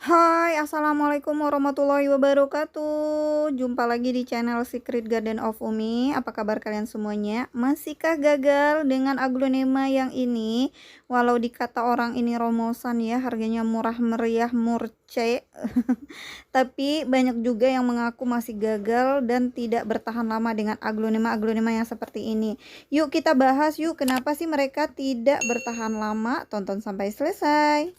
Hai, assalamualaikum warahmatullahi wabarakatuh. Jumpa lagi di channel Secret Garden of Umi. Apa kabar kalian semuanya? Masihkah gagal dengan aglonema yang ini? Walau dikata orang ini romosan ya, harganya murah meriah murce. Tapi banyak juga yang mengaku masih gagal dan tidak bertahan lama dengan aglonema-aglonema yang seperti ini. Yuk kita bahas yuk, kenapa sih mereka tidak bertahan lama? Tonton sampai selesai.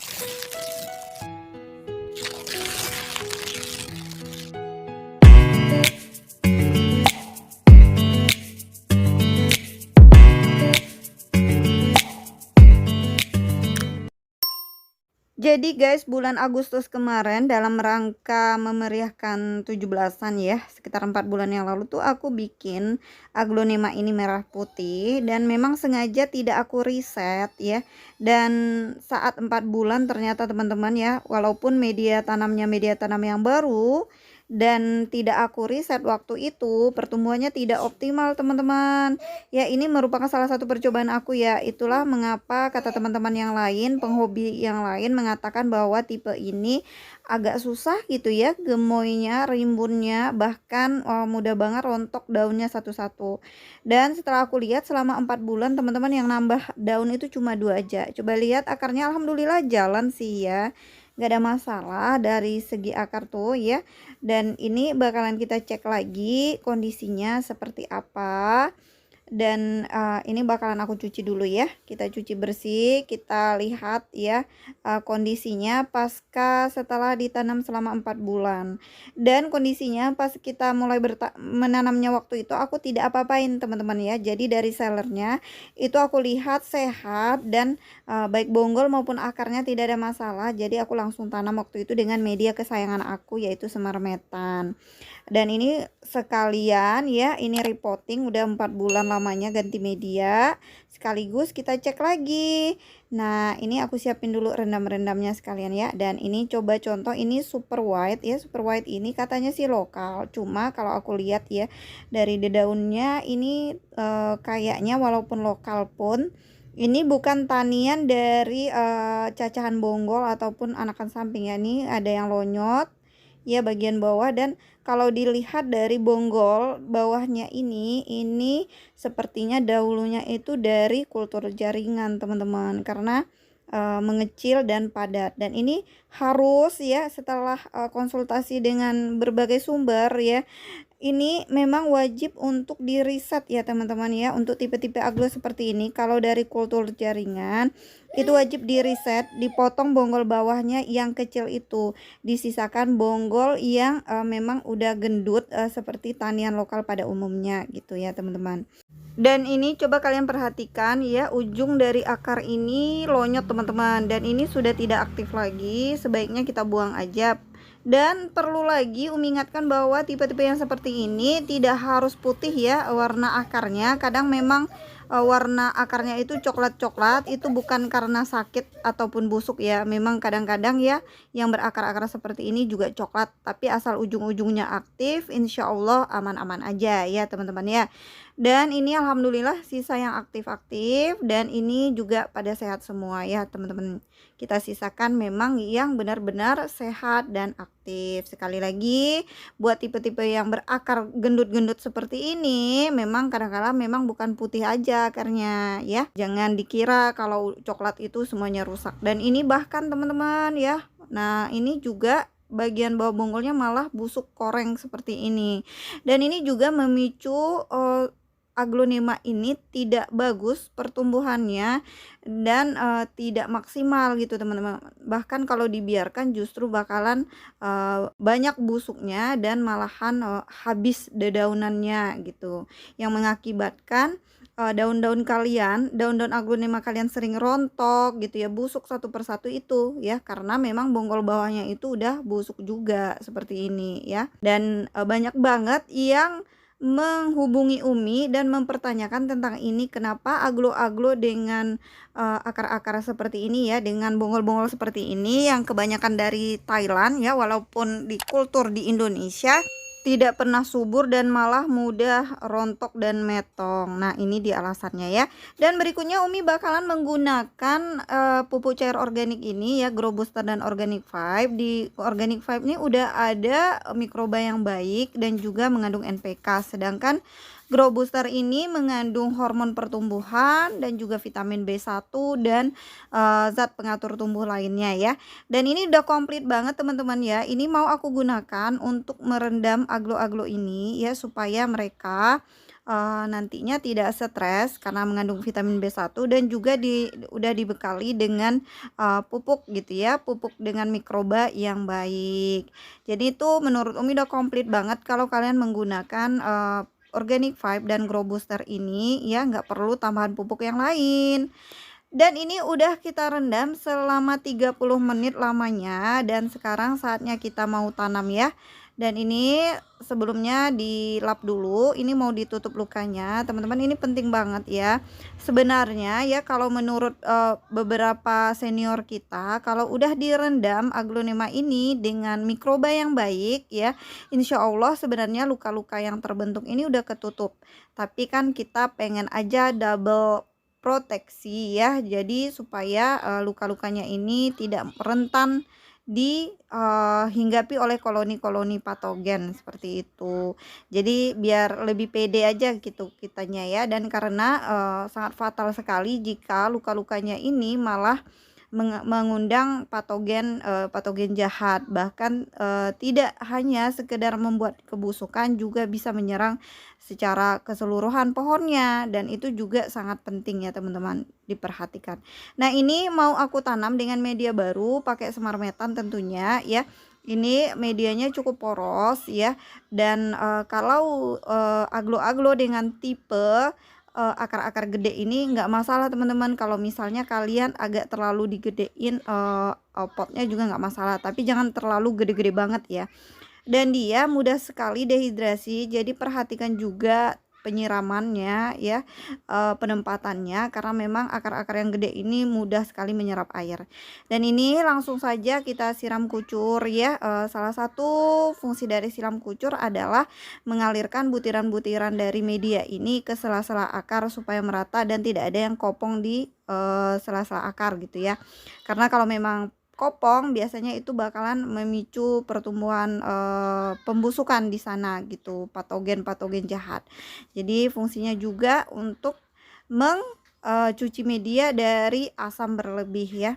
Jadi guys, bulan Agustus kemarin dalam rangka memeriahkan 17-an ya, sekitar 4 bulan yang lalu tuh aku bikin aglonema ini merah putih dan memang sengaja tidak aku riset ya. Dan saat 4 bulan ternyata teman-teman ya, walaupun media tanam yang baru dan tidak aku riset waktu itu, pertumbuhannya tidak optimal teman-teman. Ya, ini merupakan salah satu percobaan aku ya. Itulah mengapa kata teman-teman yang lain, penghobi yang lain mengatakan bahwa tipe ini agak susah gitu ya, gemoynya, rimbunnya, bahkan mudah banget rontok daunnya satu-satu. Dan setelah aku lihat selama 4 bulan teman-teman yang nambah daun itu cuma 2 aja. Coba lihat akarnya alhamdulillah jalan sih ya. Gak ada masalah dari segi akar tuh ya. Dan ini bakalan kita cek lagi kondisinya seperti apa. Dan ini bakalan aku cuci dulu ya, kita cuci bersih, kita lihat ya kondisinya pasca setelah ditanam selama 4 bulan. Dan kondisinya pas kita mulai menanamnya waktu itu aku tidak apa-apain teman-teman ya. Jadi dari sellernya itu aku lihat sehat dan baik bonggol maupun akarnya tidak ada masalah. Jadi aku langsung tanam waktu itu dengan media kesayangan aku, yaitu semar metan. Dan ini sekalian ya, ini repotting udah 4 bulan lamanya ganti media, sekaligus kita cek lagi. Nah, ini aku siapin dulu rendam-rendamnya sekalian ya. Dan ini coba contoh, ini super white ya. Super white ini katanya sih lokal, cuma kalau aku lihat ya dari dedaunnya ini kayaknya walaupun lokal pun ini bukan tanian dari cacahan bonggol ataupun anakan samping ya. Ini ada yang lonyot ya bagian bawah, dan kalau dilihat dari bonggol bawahnya ini sepertinya dahulunya itu dari kultur jaringan teman-teman, karena mengecil dan padat. Dan ini harus ya setelah konsultasi dengan berbagai sumber ya, ini memang wajib untuk di riset ya teman-teman ya. Untuk tipe-tipe aglo seperti ini kalau dari kultur jaringan itu wajib di riset, dipotong bonggol bawahnya yang kecil itu, disisakan bonggol yang memang udah gendut seperti tanian lokal pada umumnya gitu ya teman-teman. Dan ini coba kalian perhatikan ya, ujung dari akar ini lonyot teman-teman, dan ini sudah tidak aktif lagi, sebaiknya kita buang aja. Dan perlu lagi Umi ingatkan bahwa tipe-tipe yang seperti ini tidak harus putih ya warna akarnya. Kadang memang warna akarnya itu coklat-coklat, itu bukan karena sakit ataupun busuk ya. Memang kadang-kadang ya yang berakar-akar seperti ini juga coklat, tapi asal ujung-ujungnya aktif, insya Allah aman-aman aja ya teman-teman ya. Dan ini alhamdulillah sisa yang aktif-aktif, dan ini juga pada sehat semua ya teman-teman. Kita sisakan memang yang benar-benar sehat dan aktif. Sekali lagi, buat tipe-tipe yang berakar gendut-gendut seperti ini, memang kadang-kadang memang bukan putih aja akarnya ya. Jangan dikira kalau coklat itu semuanya rusak. Dan ini bahkan teman-teman ya, nah ini juga bagian bawah bonggolnya malah busuk koreng seperti ini. Dan ini juga memicu aglonema ini tidak bagus pertumbuhannya dan tidak maksimal gitu teman-teman. Bahkan kalau dibiarkan justru bakalan banyak busuknya dan malahan habis dedaunannya gitu, yang mengakibatkan daun-daun kalian, daun-daun aglonema kalian sering rontok gitu ya, busuk satu persatu itu ya, karena memang bonggol bawahnya itu udah busuk juga seperti ini ya. Dan banyak banget yang menghubungi Umi dan mempertanyakan tentang ini, kenapa aglo-aglo dengan akar-akar seperti ini ya, dengan bonggol-bonggol seperti ini yang kebanyakan dari Thailand ya, walaupun di kultur di Indonesia tidak pernah subur dan malah mudah rontok dan metong. Nah, ini dia alasannya ya. Dan berikutnya Umi bakalan menggunakan pupuk cair organik ini ya, Grow Booster dan Organic Vibe. Di Organic Vibe ini udah ada mikroba yang baik dan juga mengandung NPK. Sedangkan Grow Booster ini mengandung hormon pertumbuhan dan juga vitamin B1 dan zat pengatur tumbuh lainnya ya. Dan ini udah komplit banget teman-teman ya. Ini mau aku gunakan untuk merendam aglo-aglo ini ya, supaya mereka nantinya tidak stres karena mengandung vitamin B1 dan juga udah dibekali dengan pupuk gitu ya, pupuk dengan mikroba yang baik. Jadi itu menurut Umi udah komplit banget kalau kalian menggunakan Organic Vibe dan Grow Booster ini ya, nggak perlu tambahan pupuk yang lain. Dan ini udah kita rendam selama 30 menit lamanya, dan sekarang saatnya kita mau tanam ya. Dan ini sebelumnya dilap dulu, ini mau ditutup lukanya teman-teman. Ini penting banget ya. Sebenarnya ya, kalau menurut beberapa senior kita, kalau udah direndam aglonema ini dengan mikroba yang baik ya, insya Allah sebenarnya luka-luka yang terbentuk ini udah ketutup. Tapi kan kita pengen aja double proteksi ya, jadi supaya luka-lukanya ini tidak rentan dihinggapi oleh koloni-koloni patogen seperti itu. Jadi biar lebih pede aja gitu kitanya ya. Dan karena sangat fatal sekali jika luka-lukanya ini malah mengundang patogen jahat. Bahkan tidak hanya sekedar membuat kebusukan, juga bisa menyerang secara keseluruhan pohonnya, dan itu juga sangat penting ya teman-teman diperhatikan. Nah, ini mau aku tanam dengan media baru pakai semar metan tentunya ya. Ini medianya cukup poros ya, dan kalau aglo-aglo dengan tipe akar-akar gede ini nggak masalah teman-teman. Kalau misalnya kalian agak terlalu digedein potnya juga nggak masalah, tapi jangan terlalu gede-gede banget ya. Dan dia mudah sekali dehidrasi, jadi perhatikan juga penyiramannya ya, penempatannya, karena memang akar-akar yang gede ini mudah sekali menyerap air. Dan ini langsung saja kita siram kucur ya. Salah satu fungsi dari siram kucur adalah mengalirkan butiran-butiran dari media ini ke sela-sela akar supaya merata dan tidak ada yang kopong di sela-sela akar gitu ya. Karena kalau memang kopong biasanya itu bakalan memicu pertumbuhan pembusukan di sana gitu, patogen-patogen jahat. Jadi fungsinya juga untuk mencuci media dari asam berlebih ya.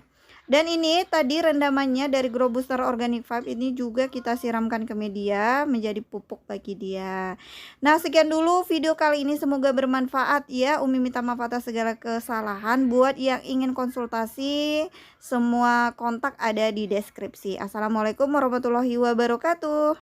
Dan ini tadi rendamannya dari Grow Booster Organic Vibe ini juga kita siramkan ke media menjadi pupuk bagi dia. Nah, sekian dulu video kali ini, semoga bermanfaat ya. Umi minta maaf atas segala kesalahan. Buat yang ingin konsultasi, semua kontak ada di deskripsi. Assalamualaikum warahmatullahi wabarakatuh.